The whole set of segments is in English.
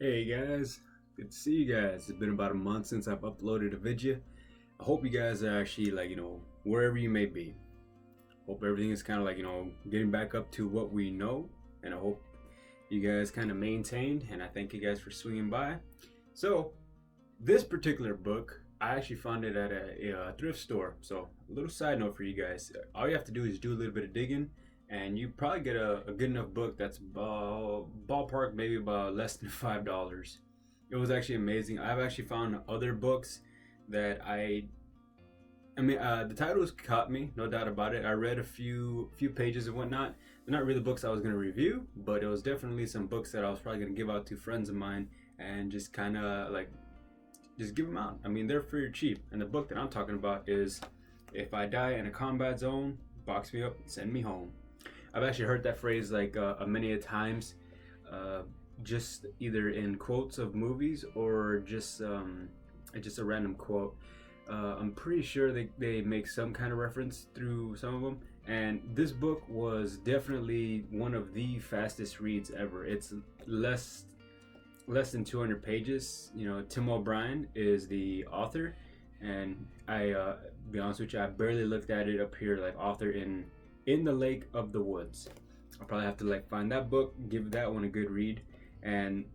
Hey guys, good to see you guys. It's been about a month since I've uploaded a video. I hope you guys are actually wherever you may be. Hope everything is kind of getting back up to what we know, and I hope you guys kind of maintained, and I thank you guys for swinging by. So, this particular book, I actually found it at a thrift store. So, a little side note for you guys. All you have to do is do a little bit of digging, and you probably get a good enough book that's ballpark maybe about less than $5. It was actually amazing. I've actually found other books that the titles caught me, no doubt about it. I read a few pages and whatnot. They're not really books I was going to review, but it was definitely some books that I was probably going to give out to friends of mine and just kind of just give them out. I mean, they're pretty cheap. And the book that I'm talking about is If I Die in a Combat Zone, Box Me Up, Send Me Home. I've actually heard that phrase many a times, just either in quotes of movies or just a random quote. I'm pretty sure they make some kind of reference through some of them. And this book was definitely one of the fastest reads ever. It's less than 200 pages. You know, Tim O'Brien is the author, and be honest with you, I barely looked at it up here, like author in the Lake of the Woods. I'll probably have to find that book, give that one a good read. And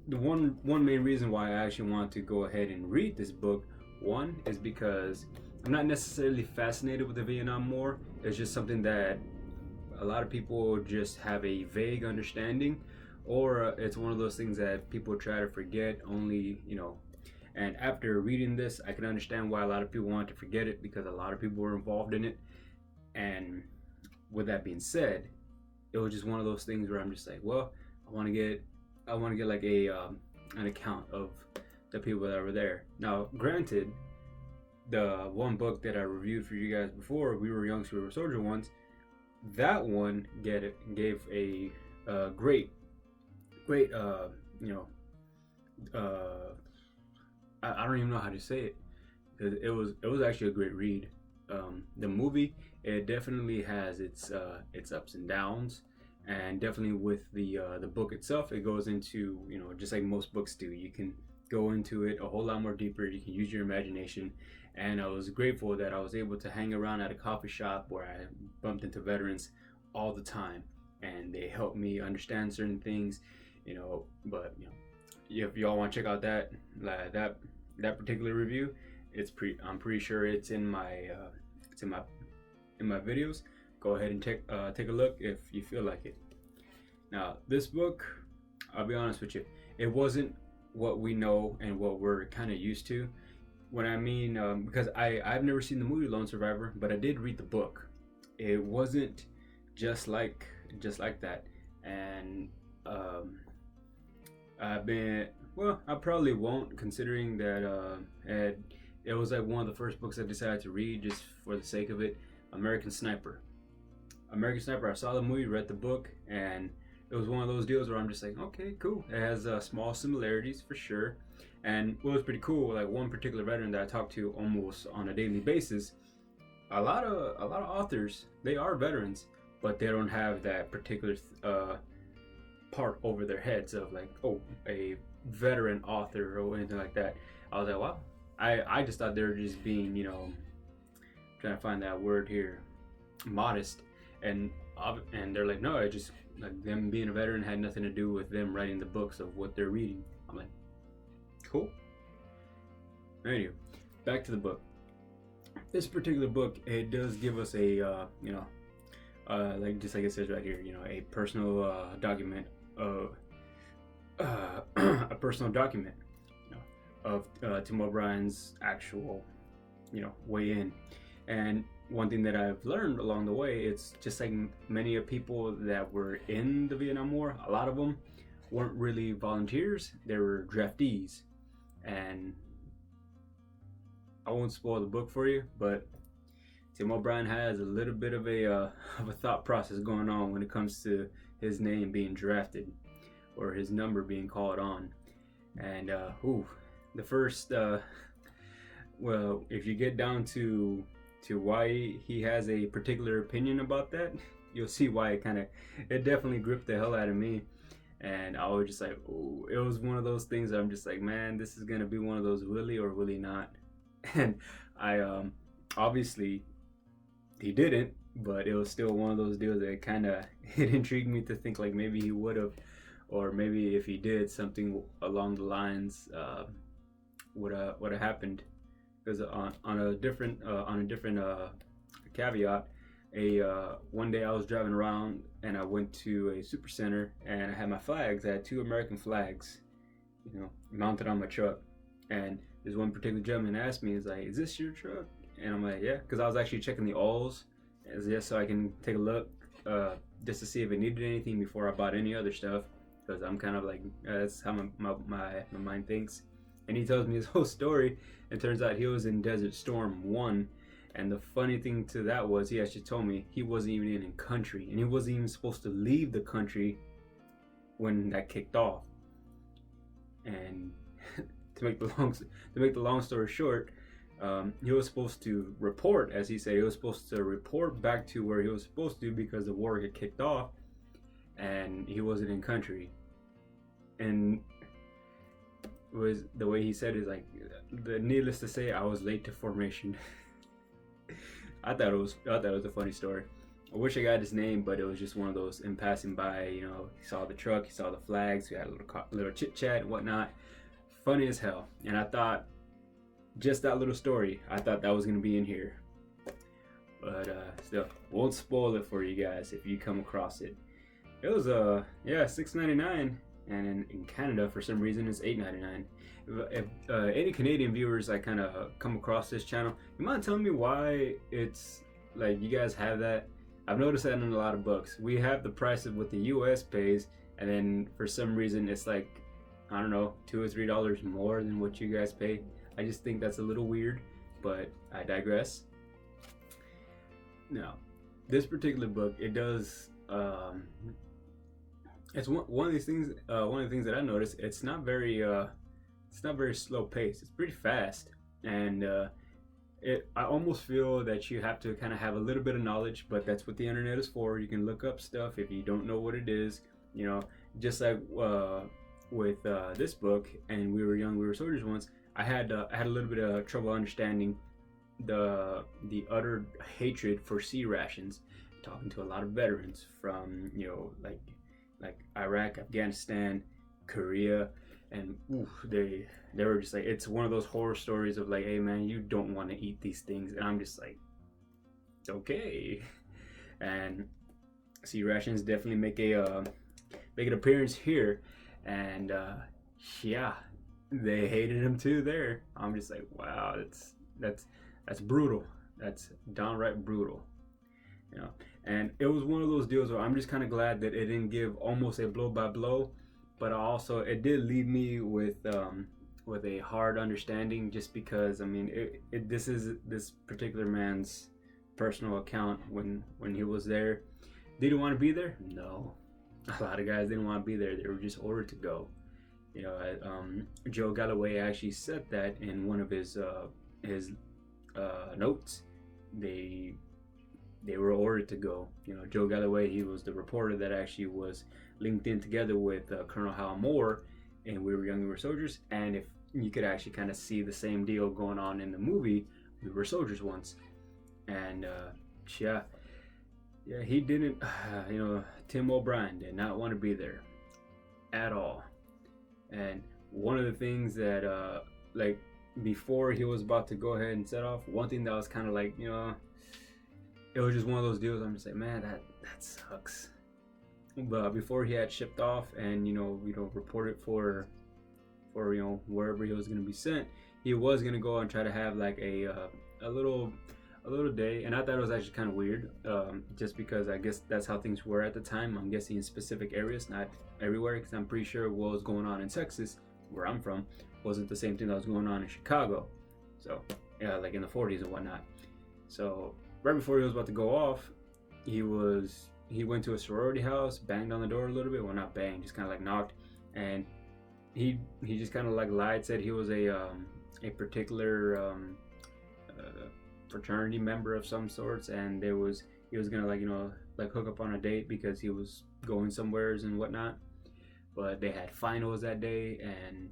the one main reason why I actually want to go ahead and read this book, one, is because I'm not necessarily fascinated with the Vietnam War. It's just something that a lot of people just have a vague understanding, or it's one of those things that people try to forget only, and after reading this, I can understand why a lot of people want to forget it, because a lot of people were involved in it. And with that being said, it was just one of those things where I'm just like, well, I want to get like an account of the people that were there. Now, granted, the one book that I reviewed for you guys before, We Were Young, So We Were Soldier Ones, that one gave a great I don't even know how to say it. It was actually a great read. The movie, it definitely has its ups and downs, and definitely with the book itself, it goes into, just like most books do. You can go into it a whole lot more deeper. You can use your imagination, and I was grateful that I was able to hang around at a coffee shop where I bumped into veterans all the time, and they helped me understand certain things, But if y'all want to check out that particular review, I'm pretty sure it's in my videos. Go ahead and take a look if you feel like it. Now, this book, I'll be honest with you, it wasn't what we know and what we're kind of used to. What I mean, because I've never seen the movie Lone Survivor, but I did read the book. It wasn't just like that, and I probably won't, considering that it was like one of the first books I decided to read just for the sake of it. American Sniper, I saw the movie, read the book, and it was one of those deals where I'm just like, okay, cool. It has small similarities for sure. And what was pretty cool, like one particular veteran that I talked to almost on a daily basis, a lot of authors, they are veterans, but they don't have that particular part over their heads of a veteran author or anything like that. I was like, wow. I just thought they were just being, trying to find that word here, modest, and they're like, no, it just them being a veteran had nothing to do with them writing the books of what they're reading. I'm like, cool. Anyway, back to the book. This particular book, it does give us a just like it says right here, a personal document of a personal document of Tim O'Brien's actual way in. And one thing that I've learned along the way, it's just like many of people that were in the Vietnam War, a lot of them weren't really volunteers, they were draftees. And I won't spoil the book for you, but Tim O'Brien has a little bit of a thought process going on when it comes to his name being drafted or his number being called on. And the first if you get down to why he has a particular opinion about that, you'll see why it definitely gripped the hell out of me. And I was just like, oh, it was one of those things that I'm just like, man, this is gonna be one of those really or really not. And I obviously he didn't, but it was still one of those deals that kind of it intrigued me to think like maybe he would have, or maybe if he did, something along the lines would have happened. Because on a different caveat, one day I was driving around and I went to a super center and I had my flags. I had two American flags, mounted on my truck. And this one particular gentleman asked me, "Is like, is this your truck?" And I'm like, "Yeah," because I was actually checking the oils, just so I can take a look, just to see if it needed anything before I bought any other stuff. Because I'm kind of like, that's how my mind thinks. And he tells me his whole story. It turns out he was in Desert Storm 1. And the funny thing to that was he actually told me he wasn't even in country. And he wasn't even supposed to leave the country when that kicked off. And to make the long story short, he was supposed to report, as he said, he was supposed to report back to where he was supposed to because the war had kicked off. And he wasn't in country. And was the way he said is like, needless to say, I was late to formation. I thought it was a funny story. I wish I got his name, but it was just one of those in passing by. He saw the truck, he saw the flags, we had a little chit chat and whatnot. Funny as hell. And I thought, just that little story, I thought that was gonna be in here. But still, won't spoil it for you guys if you come across it. It was $6.99. And in Canada, for some reason, it's $8.99. If any Canadian viewers that kind of come across this channel, you mind telling me why it's like you guys have that? I've noticed that in a lot of books. We have the price of what the US pays, and then for some reason it's like, I don't know, $2 or $3 more than what you guys pay. I just think that's a little weird, but I digress. Now, this particular book, it does. It's one of these things. One of the things that I noticed, it's not very slow paced. It's pretty fast, and I almost feel that you have to kind of have a little bit of knowledge, but that's what the internet is for. You can look up stuff if you don't know what it is. Just like with this book, and We Were Young, We Were Soldiers once. I had a little bit of trouble understanding the utter hatred for C rations. Talking to a lot of veterans from like Iraq, Afghanistan, Korea, and they were just like, it's one of those horror stories of like, hey man, you don't want to eat these things, and I'm just like, okay. And C rations definitely make an appearance here, and yeah, they hated him too there. I'm just like, wow, that's brutal. That's downright brutal. And it was one of those deals where I'm just kind of glad that it didn't give almost a blow by blow, but also it did leave me with a hard understanding, just because I mean this is this particular man's personal account when he was there. Did he want to be there? No. A lot of guys didn't want to be there. They were just ordered to go. Joe Galloway actually said that in one of his notes. They were ordered to go. Joe Galloway, he was the reporter that actually was linked in together with Colonel Hal Moore, and We Were Young, We Were Soldiers. And if you could actually kind of see the same deal going on in the movie We Were Soldiers Once. And yeah, he didn't. Tim O'Brien did not want to be there at all. And one of the things that like before he was about to go ahead and set off, one thing that was kind of like, it was just one of those deals. I'm just like, man, that sucks. But before he had shipped off and reported for wherever he was going to be sent, he was going to go and try to have like a little day. And I thought it was actually kind of weird, just because I guess that's how things were at the time. I'm guessing in specific areas, not everywhere, because I'm pretty sure what was going on in Texas, where I'm from, wasn't the same thing that was going on in Chicago. So yeah, like in the 40s and whatnot. So right before he was about to go off, he went to a sorority house, banged on the door a little bit. Well, not banged, just kind of like knocked, and he just kind of like lied, said he was a particular fraternity member of some sorts, and he was gonna like hook up on a date because he was going somewheres and whatnot. but they had finals that day, and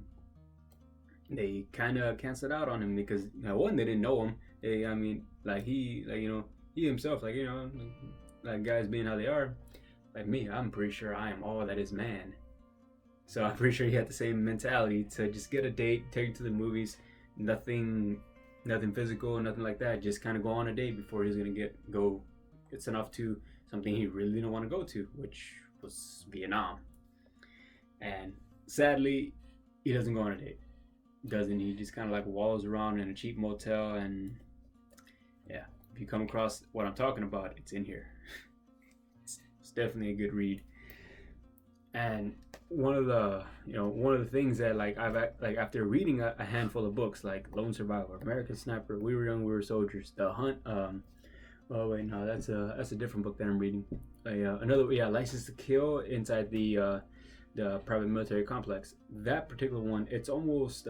they kind of canceled out on him because one, they didn't know him. I mean, like he himself, like guys being how they are, like me, I'm pretty sure I am all that is man. So I'm pretty sure he had the same mentality to just get a date, take it to the movies, nothing physical, nothing like that. Just kind of go on a date before he's gonna go get sent off to something he really didn't want to go to, which was Vietnam. And sadly, he doesn't go on a date. Doesn't he? Just kind of like wallows around in a cheap motel, and yeah, if you come across what I'm talking about, it's in here. It's definitely a good read. And one of the things that I've after reading a handful of books like Lone Survivor, American Sniper, We Were Young, We Were Soldiers, The Hunt. Oh wait, no, that's a different book that I'm reading. License to Kill inside the private military complex. That particular one, it's almost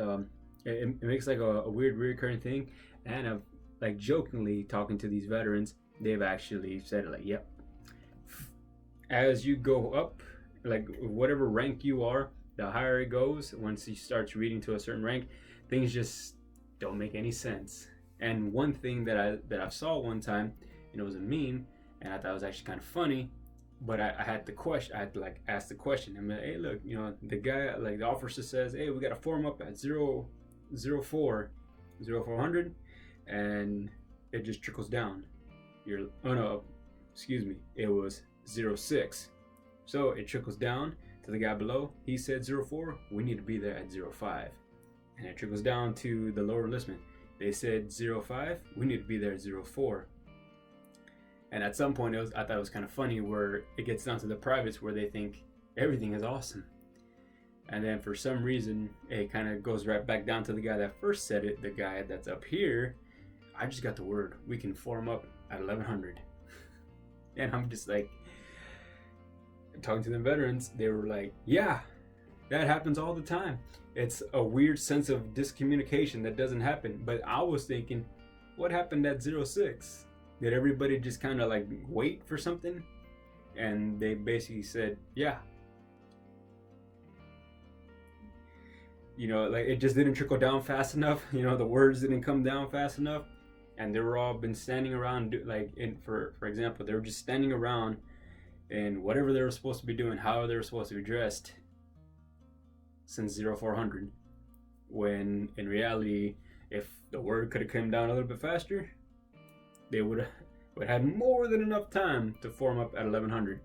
it makes like a weird recurring thing, and I've like jokingly talking to these veterans, they've actually said like, yep, as you go up, like whatever rank you are, the higher it goes. Once you start reading to a certain rank, things just don't make any sense. And one thing that I saw one time, and it was a meme, and I thought it was actually kind of funny, but I had I had to like ask the question. I'm like, hey, look, the guy, like the officer says, hey, we got to form up at 0400, and it just trickles down. It was 06. So it trickles down to the guy below. He said 04, we need to be there at 05. And it trickles down to the lower enlistment. They said 05, we need to be there at 04. And at some point, I thought it was kind of funny where it gets down to the privates where they think everything is awesome. And then for some reason, it kind of goes right back down to the guy that first said it, the guy that's up here. I just got the word, we can form up at 1100. And I'm just like, talking to the veterans, they were like, yeah, that happens all the time. It's a weird sense of discommunication that doesn't happen. But I was thinking, what happened at 06? Did everybody just kind of like wait for something? And they basically said, yeah. Like it just didn't trickle down fast enough. The words didn't come down fast enough. And they were all been standing around, for example, they were just standing around and whatever they were supposed to be doing, how they were supposed to be dressed since 0400. When in reality, if the word could have come down a little bit faster, they would have had more than enough time to form up at 1100.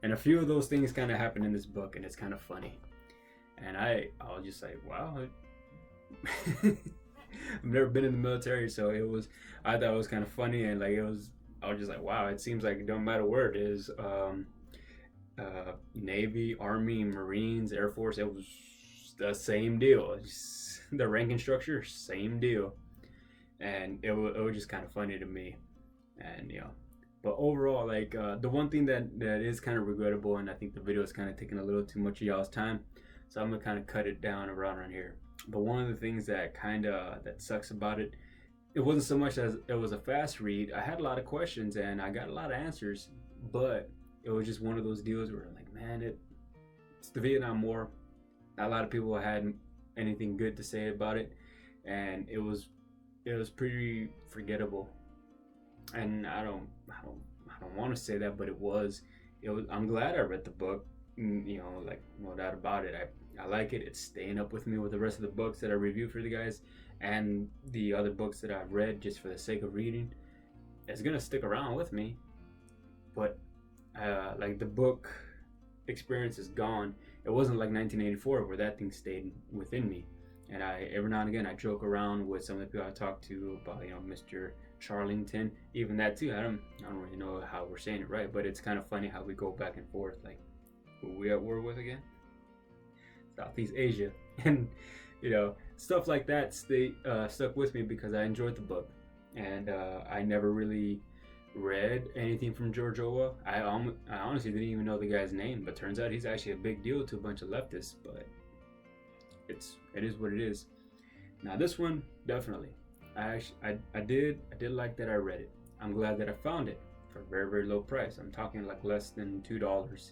And a few of those things kind of happen in this book, and it's kind of funny. And I was just like, wow. I've never been in the military, so I thought it was kind of funny, and I was just like, wow, it seems like it don't matter where it is, Navy, Army, Marines, Air Force, it was the same deal. The ranking structure, same deal. And it was just kind of funny to me. And but overall, the one thing that is kind of regrettable, and I think the video is kind of taking a little too much of y'all's time, so I'm gonna kind of cut it down around here. But one of the things that that sucks about it, it wasn't so much as it was a fast read. I had a lot of questions and I got a lot of answers, but it was just one of those deals where like, man, it's the Vietnam War. Not a lot of people had anything good to say about it, and it was pretty forgettable. And I don't want to say that, but it was. I'm glad I read the book. No doubt about it. I like it. It's staying up with me with the rest of the books that I review for the guys, and the other books that I've read just for the sake of reading. It's gonna stick around with me, but the book experience is gone. It wasn't like 1984 where that thing stayed within me. And every now and again I joke around with some of the people I talk to about Mr. Charlington. Even that too. I don't really know how we're saying it right, but it's kind of funny how we go back and forth. Like, who we at war with again? Southeast Asia. And stuff like that stuck with me because I enjoyed the book, and I never really read anything from George Orwell. I honestly didn't even know the guy's name, but turns out he's actually a big deal to a bunch of leftists. But it is what it is. Now this one, definitely, I did like that I read it. I'm glad that I found it for a very, very low price. I'm talking like less than $2.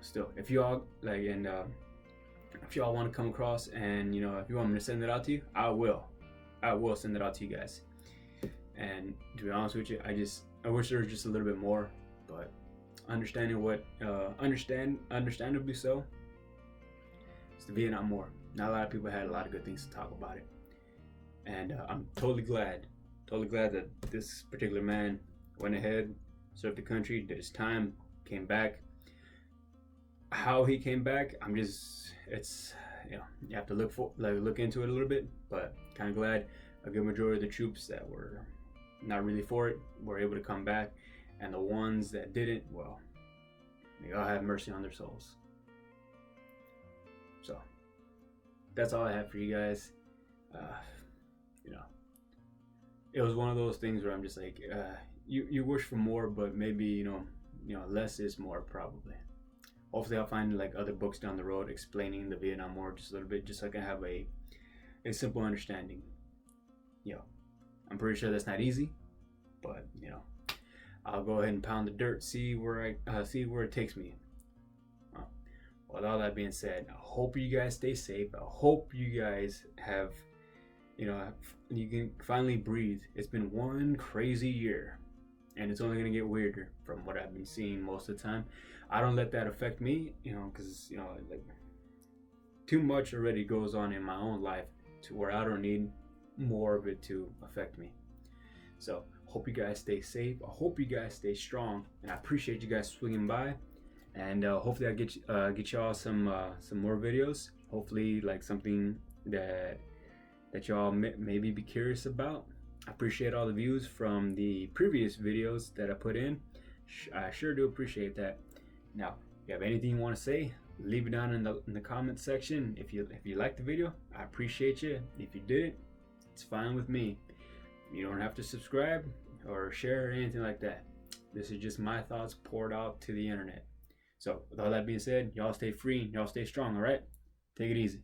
still, if y'all like, and if y'all want to come across, and if you want me to send it out to you, I will send it out to you guys. And to be honest with you, I wish there was just a little bit more, but understandably so, it's the Vietnam War. Not a lot of people had a lot of good things to talk about it, and I'm totally glad that this particular man went ahead, served the country, did his time, came back. How he came back, it's you have to look into it a little bit, but kind of glad a good majority of the troops that were not really for it were able to come back, and the ones that didn't, well, may God have mercy on their souls. So that's all I have for you guys. It was one of those things where I'm just like, you wish for more, but maybe less is more, probably. Hopefully I'll find like other books down the road explaining the Vietnam War just a little bit, just so I can have a simple understanding. I'm pretty sure that's not easy, but I'll go ahead and pound the dirt, see where it takes me. With all that being said, I hope you guys stay safe. I hope you guys have, you can finally breathe. It's been one crazy year, and it's only gonna get weirder from what I've been seeing most of the time. I don't let that affect me, because like, too much already goes on in my own life to where I don't need more of it to affect me. So hope you guys stay safe. I hope you guys stay strong, and I appreciate you guys swinging by. And hopefully I get y'all some more videos. Hopefully like something that y'all maybe be curious about. I appreciate all the views from the previous videos that I put in. I sure do appreciate that. Now, if you have anything you want to say, leave it down in the comment section. If you liked the video, I appreciate you. If you didn't, it's fine with me. You don't have to subscribe or share or anything like that. This is just my thoughts poured out to the internet. So with all that being said, y'all stay free, y'all stay strong, all right? Take it easy.